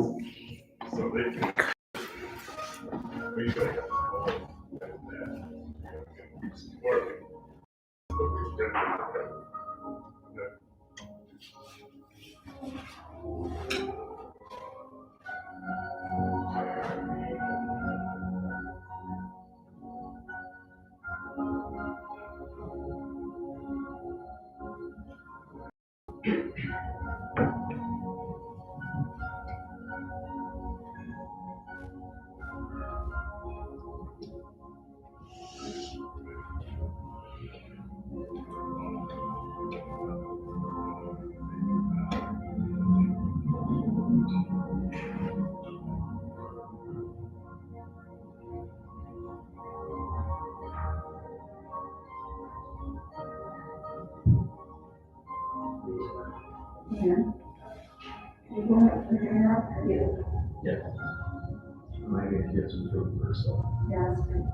So they can. We should have working. But we should have. Yeah. You want to put your hair up? Yeah. I need to get some food first, so. Yeah, that's good.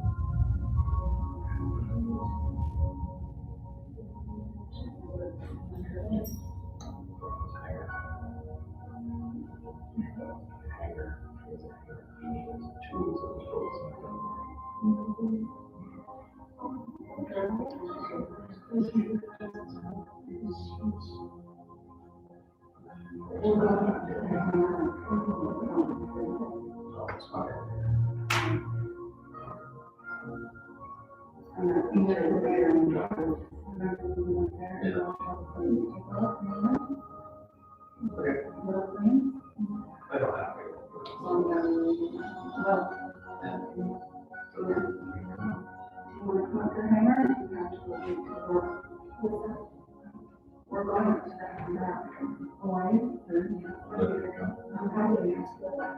I don't have to. We're going to that Hawaii. I'm happy to ask that.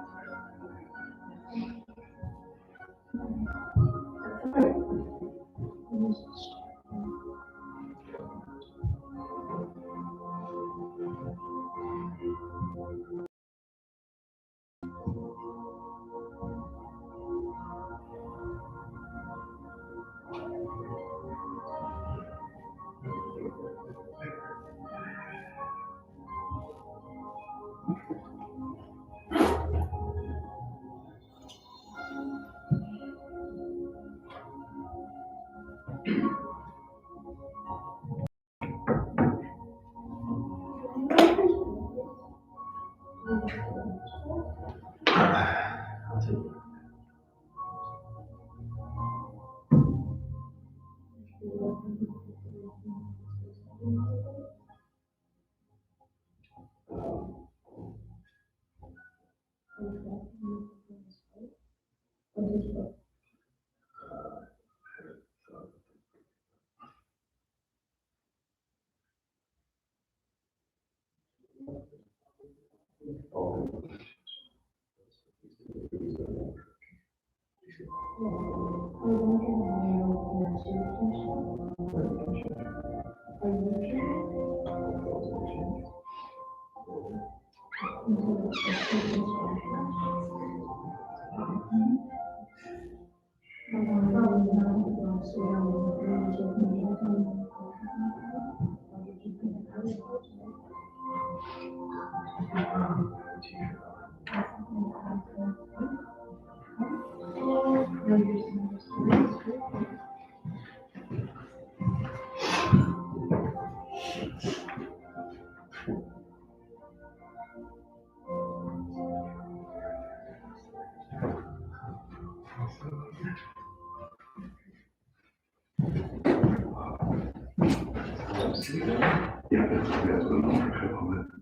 Yeah, that's been on for a couple of minutes.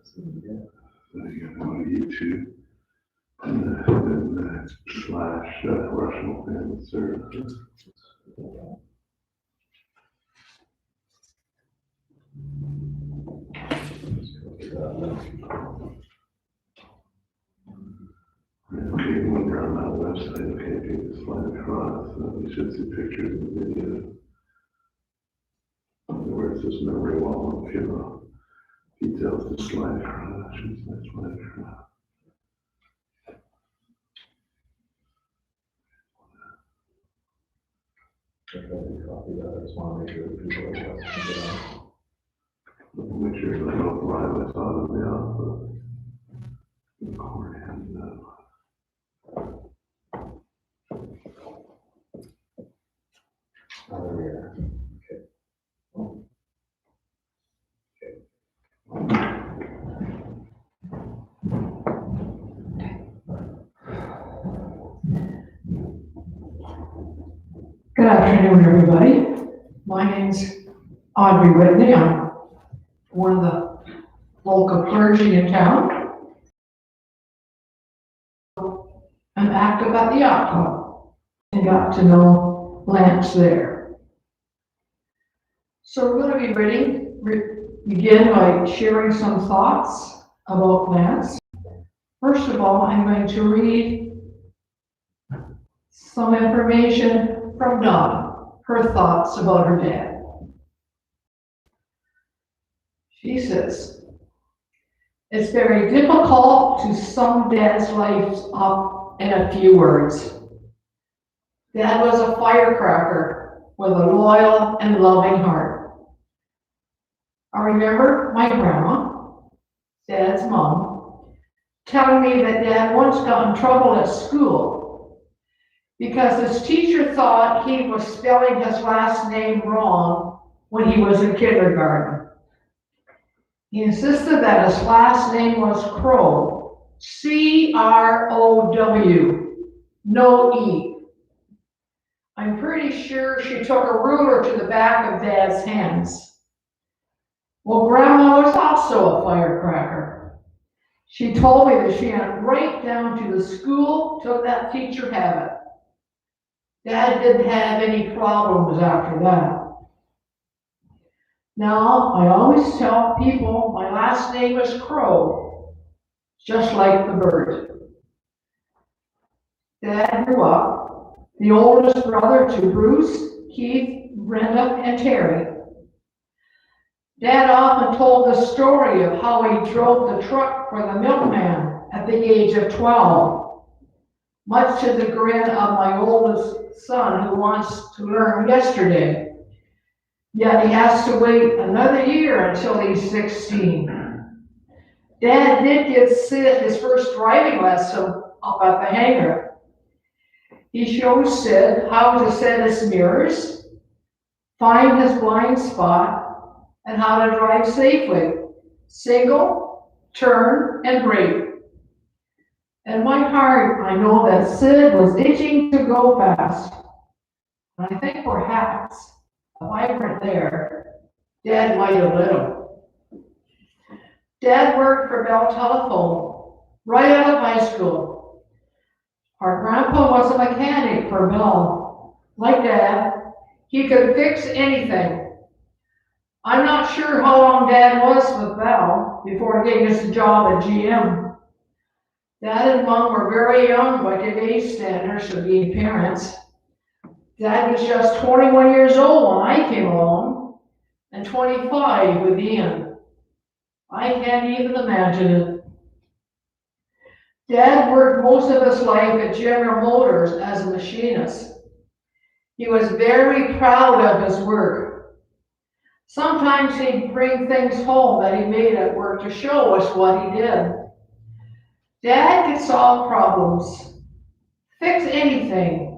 So you got to go to YouTube and slash Rushnell Family Services. Okay, when you're on that website, okay, if you just slide across, you should see pictures and videos. Where it says memory wall, if you know, details to slide across, I should say slide across. I just want to make sure that people are watching. Make sure you don't live, I thought of the office. Recording. afternoon, everybody. My name's Audrey Whitney. I'm one of the local clergy in town. I'm active at the yacht club and got to know Lance there. So we're going to begin by sharing some thoughts about Lance. First of all, I'm going to read some information from Dawn, her thoughts about her dad. She says, it's very difficult to sum Dad's life up in a few words. Dad was a firecracker with a loyal and loving heart. I remember my grandma, Dad's mom, telling me that Dad once got in trouble at school because his teacher thought he was spelling his last name wrong when he was in kindergarten. He insisted that his last name was Crow, C-R-O-W, no E. I'm pretty sure she took a ruler to the back of Dad's hands. Well, Grandma was also a firecracker. She told me that she went right down to the school to let that teacher have it. Dad didn't have any problems after that. Now, I always tell people my last name is Crow, just like the bird. Dad grew up the oldest brother to Bruce, Keith, Brenda, and Terry. Dad often told the story of how he drove the truck for the milkman at the age of 12, much to the grin of my oldest son who wants to learn yesterday. Yet he has to wait another year until he's 16. Dad did give Sid his first driving lesson up at the hangar. He shows Sid how to set his mirrors, find his blind spot, and how to drive safely, signal, turn, and brake. In my heart, I know that Sid was itching to go fast. And I think perhaps if I weren't there, Dad might have let him. Dad worked for Bell Telephone right out of high school. Our grandpa was a mechanic for Bell. Like Dad, he could fix anything. I'm not sure how long Dad was with Bell before getting his job at GM. Dad and Mom were very young by today's standards of being parents. Dad was just 21 years old when I came along, and 25 with Ian. I can't even imagine it. Dad worked most of his life at General Motors as a machinist. He was very proud of his work. Sometimes he'd bring things home that he made at work to show us what he did. Dad could solve problems, fix anything,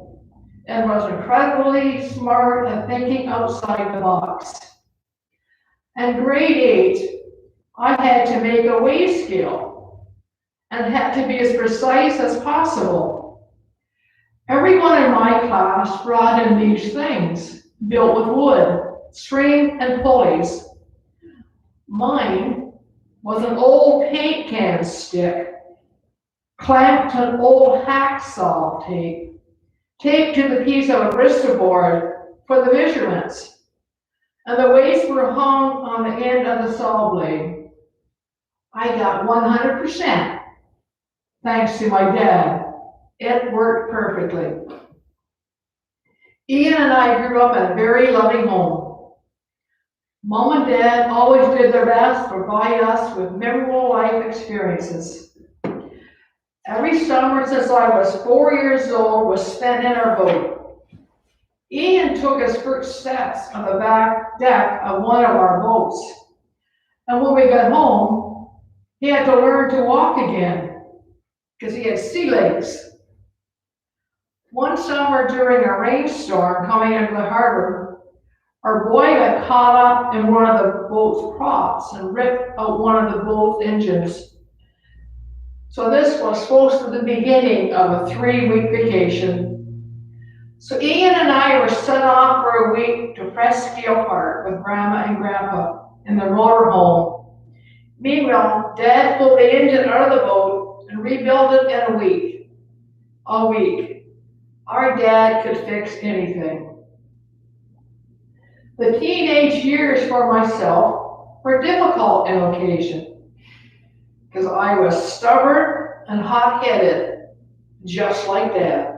and was incredibly smart at thinking outside the box. In grade 8, I had to make a weigh scale and had to be as precise as possible. Everyone in my class brought in these things built with wood, string, and pulleys. Mine was an old paint can stick clamped to an old hacksaw tape, taped to the piece of a Bristol board for the measurements, and the weights were hung on the end of the saw blade. I got 100%, thanks to my dad. It worked perfectly. Ian and I grew up in a very loving home. Mom and Dad always did their best to provide us with memorable life experiences. Every summer since I was 4 years old was spent in our boat. Ian took his first steps on the back deck of one of our boats. And when we got home, he had to learn to walk again because he had sea legs. One summer during a rainstorm coming into the harbor, our boy got caught up in one of the boat's props and ripped out one of the boat's engines. So this was supposed to be the beginning of a 3-week vacation. So Ian and I were sent off for a week to Presque Isle Park with Grandma and Grandpa in their motorhome. Meanwhile, Dad pulled the engine out of the boat and rebuilt it in a week. A week. Our dad could fix anything. The teenage years for myself were difficult on occasion because I was stubborn and hot-headed, just like Dad.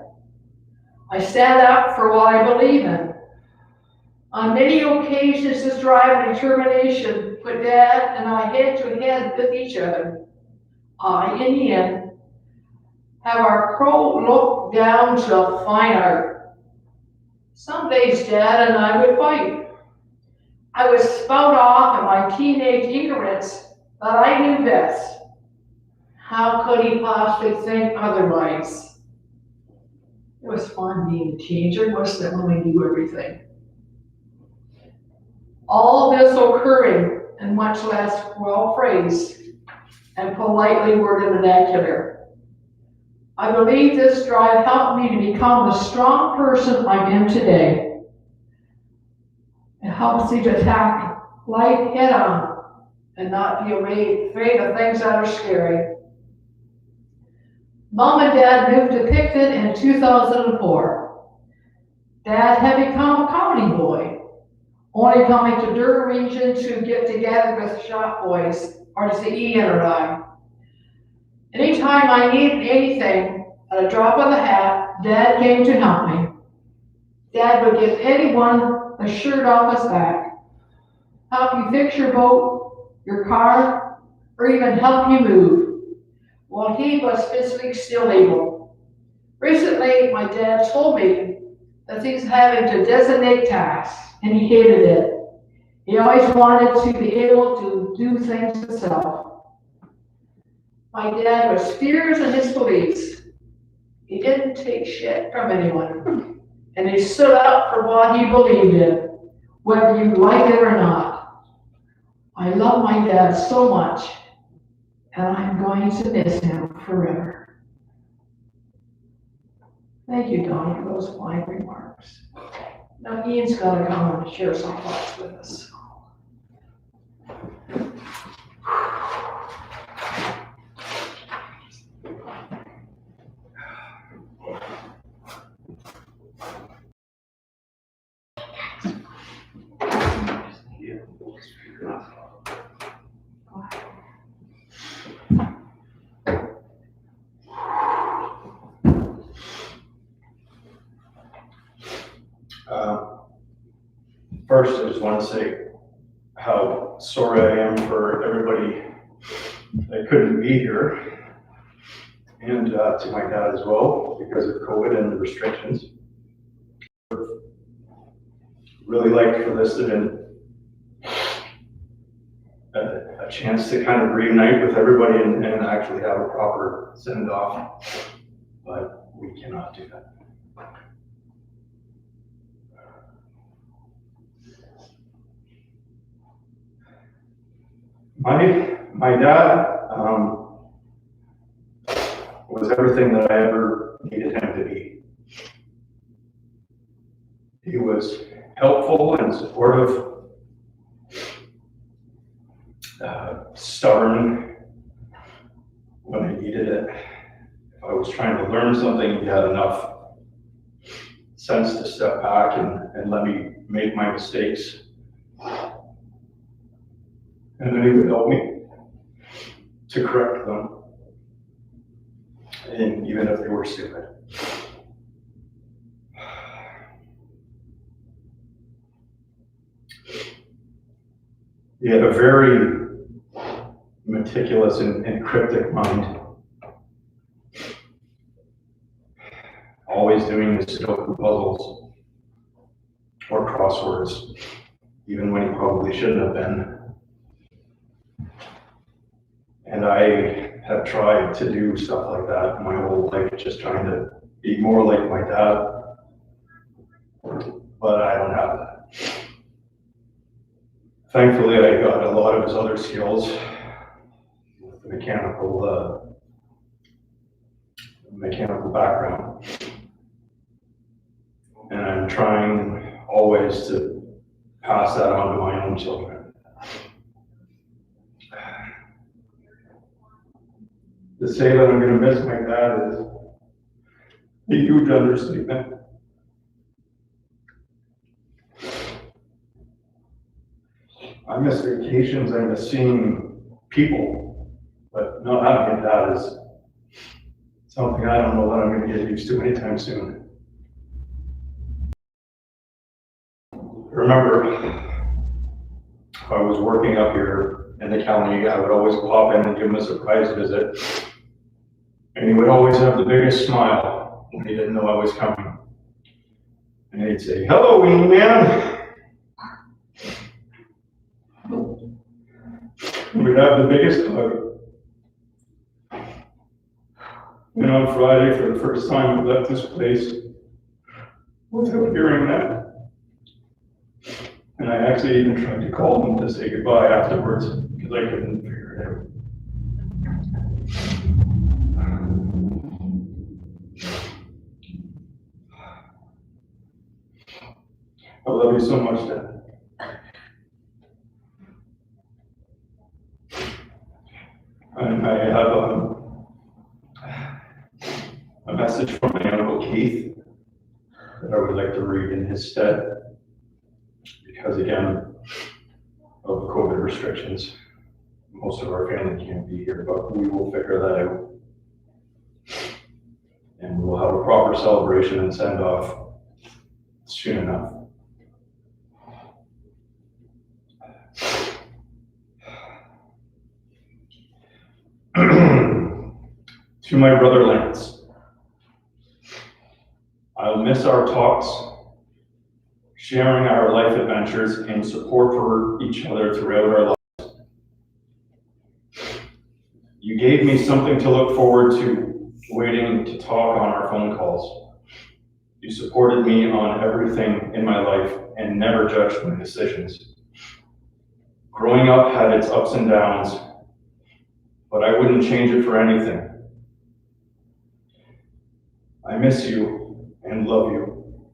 I stand up for what I believe in. On many occasions, this drive and determination put Dad and I head to head with each other. I, in the end, have our crow look down to a fine art. Some days Dad and I would fight. I would spout off in my teenage ignorance that I knew best. How could he possibly think otherwise? It was fun being a teenager, wasn't it, when we knew everything? All this occurring in much less well-phrased and politely worded vernacular. I believe this drive helped me to become the strong person I am today. It helps me to attack life head on and not be afraid of things that are scary. Mom and Dad moved to Picton in 2004. Dad had become a comedy boy, only coming to Durham region to get together with shop boys, or to see Ian or I. Anytime I needed anything, at a drop of the hat, Dad came to help me. Dad would give anyone a shirt off his back, help you fix your boat, your car, or even help you move, while he was physically still able. Recently, my dad told me that he's having to designate tasks, and he hated it. He always wanted to be able to do things himself. My dad was fierce in his beliefs. He didn't take shit from anyone, and he stood up for what he believed in, whether you like it or not. I love my dad so much, and I'm going to miss him forever. Thank you, Donnie, for those fine remarks. Now Ian's gonna come and share some thoughts with us. First, I just want to say how sorry I am for everybody that couldn't be here, and to my dad as well, because of COVID and the restrictions. Really like for this to have been a chance to kind of reunite with everybody and actually have a proper send-off, but we cannot do that. My dad was everything that I ever needed him to be. He was helpful and supportive, stubborn when I needed it. If I was trying to learn something, he had enough sense to step back and let me make my mistakes. And then he would help me to correct them, and even if they were stupid. He had a very meticulous and cryptic mind, always doing the Sudoku puzzles or crosswords, even when he probably shouldn't have been. And I have tried to do stuff like that my whole life, just trying to be more like my dad, but I don't have that. Thankfully, I got a lot of his other skills with the mechanical background. And I'm trying always to pass that on to my own children. To say that I'm going to miss my dad is a huge understatement. I miss vacations, I miss seeing people, but not having a dad is something I don't know that I'm going to get used to anytime soon. I remember I was working up here in the county, I would always pop in and give him a surprise visit. And he would always have the biggest smile when he didn't know I was coming. And he'd say, "Hello, weenie man." We'd have the biggest hug. And on Friday, for the first time, we left this place without hearing that. And I actually even tried to call him to say goodbye afterwards because I couldn't figure it out. I love you so much, Dad. And I have a message from my Uncle Keith that I would like to read in his stead. Because again, of COVID restrictions, most of our family can't be here, but we will figure that out. And we will have a proper celebration and send off soon enough. To my brother Lance, I'll miss our talks, sharing our life adventures and support for each other throughout our lives. You gave me something to look forward to, waiting to talk on our phone calls. You supported me on everything in my life and never judged my decisions. Growing up had its ups and downs, but I wouldn't change it for anything. I miss you and love you,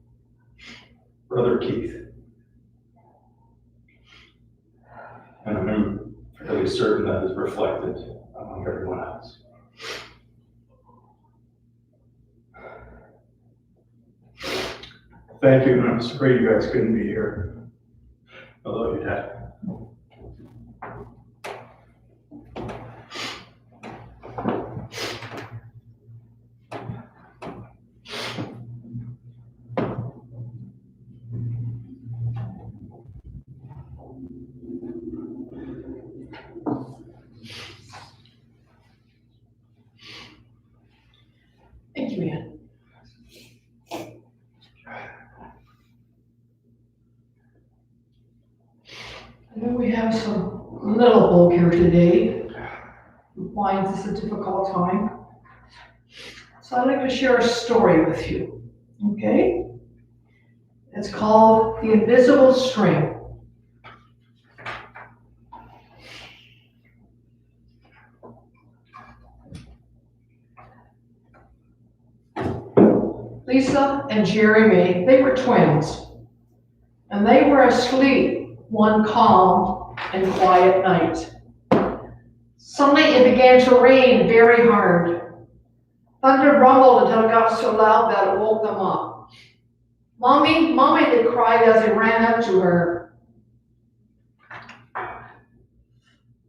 Brother Keith. And I'm fairly certain that is reflected among everyone else. Thank you, and I'm sorry you guys couldn't be here. I love you, Dad. Thank you, Ann. I know we have some little folk here today who finds this a difficult time. So I'd like to share a story with you, okay? It's called The Invisible String. Lisa and Jeremy, they were twins, and they were asleep one calm and quiet night. Suddenly it began to rain very hard. Thunder rumbled until it got so loud that it woke them up. "Mommy, Mommy," they cried as they ran up to her.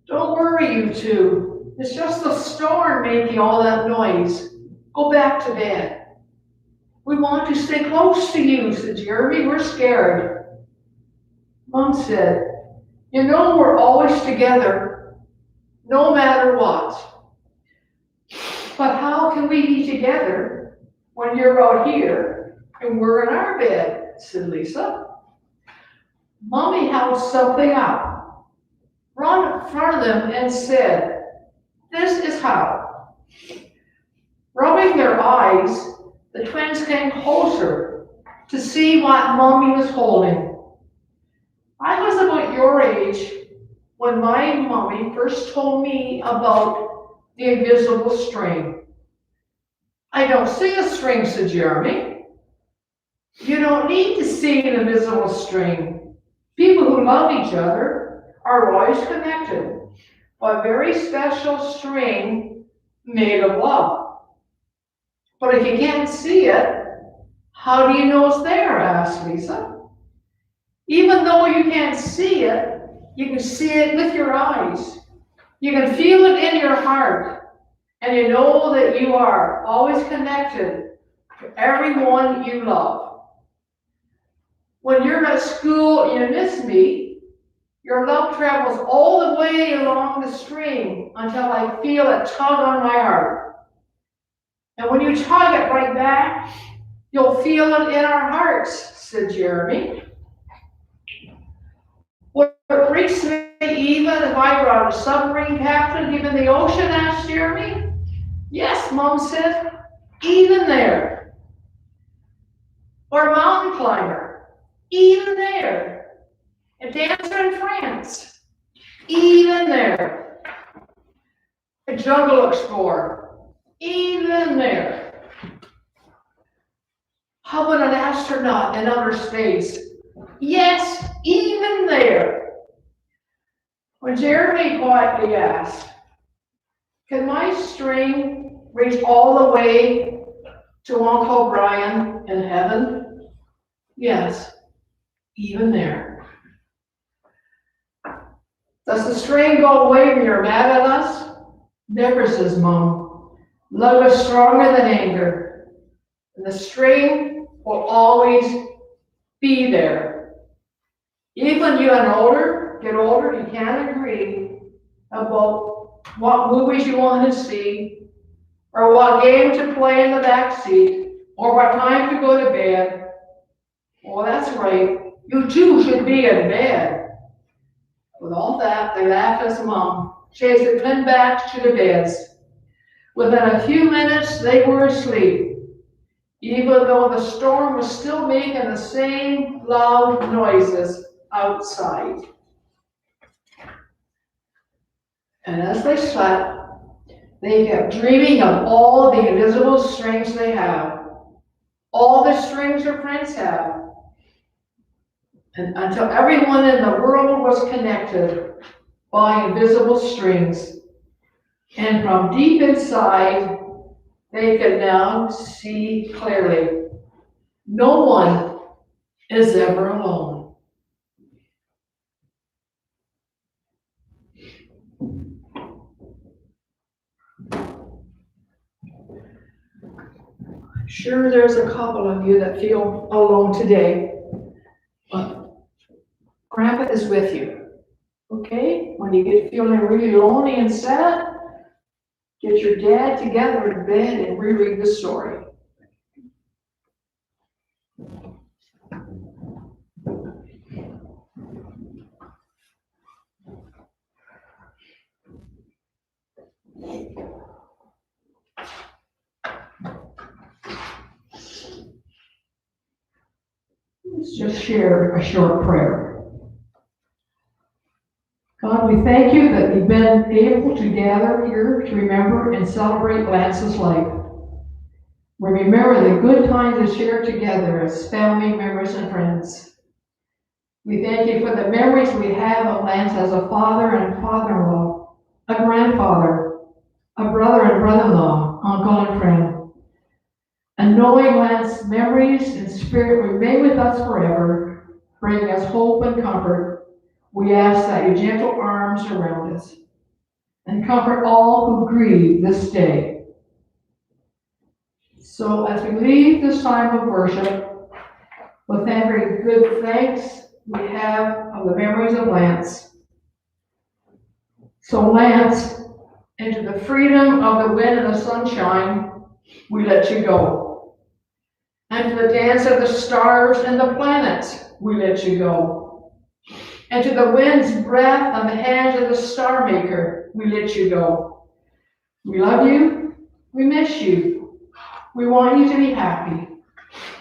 "Don't worry, you two. It's just the storm making all that noise. Go back to bed." "We want to stay close to you," said Jeremy. "We're scared." Mom said, "You know we're always together, no matter what." "But how can we be together when you're out here and we're in our bed?" said Lisa. Mommy held something up, ran in front of them and said, "This is how." Rubbing their eyes, the twins came closer to see what Mommy was holding. I was about your age when my mommy first told me about the invisible string. "I don't see a string," said Jeremy. You don't need to see an invisible string. People who love each other are always connected by a very special string made of love. But if you can't see it, how do you know it's there? Asked Lisa. Even though you can't see it, you can see it with your eyes. You can feel it in your heart. And you know that you are always connected to everyone you love. When you're at school and you miss me, your love travels all the way along the string until I feel a tug on my heart. And when you tug it right back, you'll feel it in our hearts, said Jeremy. Would it reach me even if I brought a submarine captain even the ocean? Asked Jeremy. Yes, Mom said, even there. Or a mountain climber, even there. A dancer in France, even there. A jungle explorer, even there. How about an astronaut in outer space? Yes, even there. When Jeremy quietly asked, can my string reach all the way to Uncle Brian in heaven? Yes, even there. Does the string go away when you're mad at us? Never, says Mom. Love is stronger than anger. And the string will always be there. Even when you get older, you can't agree about what movies you want to see, or what game to play in the back seat, or what time to go to bed. Well, that's right. You too should be in bed. With all that, they laughed as Mom chased the twin back to the beds. Within a few minutes, they were asleep, even though the storm was still making the same loud noises outside. And as they slept, they kept dreaming of all the invisible strings they have, all the strings their friends have, and until everyone in the world was connected by invisible strings. And from deep inside, they could now see clearly. No one is ever alone. Sure, there's a couple of you that feel alone today, but Grandpa is with you. Okay? When you get feeling really lonely and sad, get your dad together in bed and reread the story. Let's just share a short prayer. God, we thank you that we've been able to gather here to remember and celebrate Lance's life. We remember the good times we shared together as family members and friends. We thank you for the memories we have of Lance as a father and father-in-law, a grandfather, a brother and brother-in-law, uncle and friend. And knowing Lance's memories and spirit remain with us forever, bringing us hope and comfort, we ask that your gentle arms around us and comfort all who grieve this day. So as we leave this time of worship, with every good thanks we have of the memories of Lance. So Lance, into the freedom of the wind and the sunshine, we let you go. And to the dance of the stars and the planets, we let you go. And to the wind's breath and the hands of the star maker, we let you go. We love you. We miss you. We want you to be happy.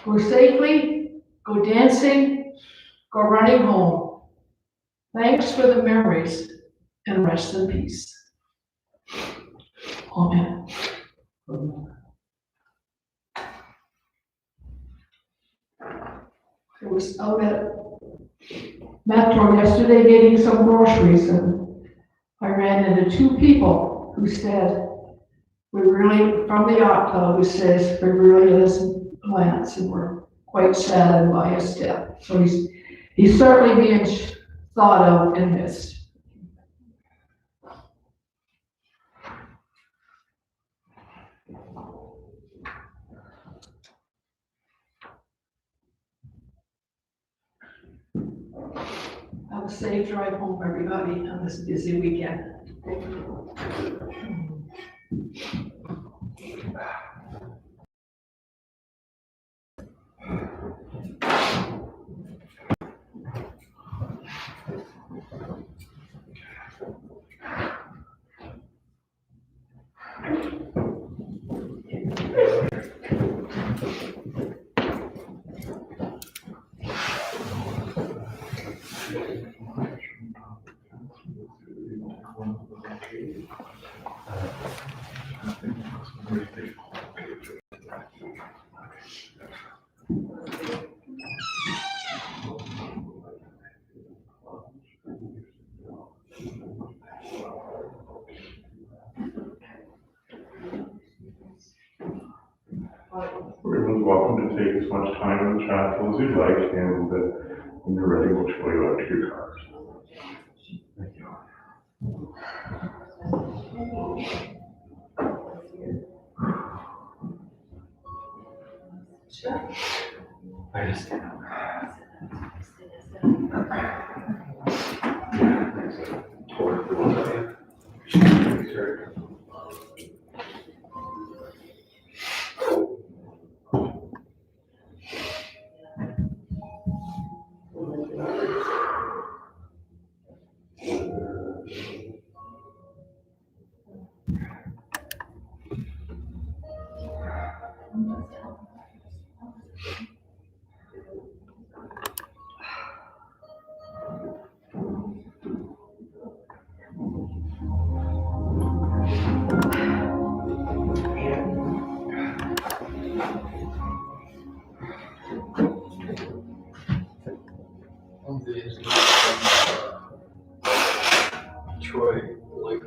Go safely, go dancing, go running home. Thanks for the memories, and rest in peace. Amen. was out at Metro yesterday getting some groceries, and I ran into two people who said, from the yacht club, who says, we really listen, Lance, and we're quite saddened by his death. So he's certainly being thought of and missed. Have a safe drive home, everybody, on this busy weekend. Everyone's welcome to take as much time in the chapel as you'd like, and when you're ready, we'll show you out to your cars. Thank you. Sure. I just Troy, like,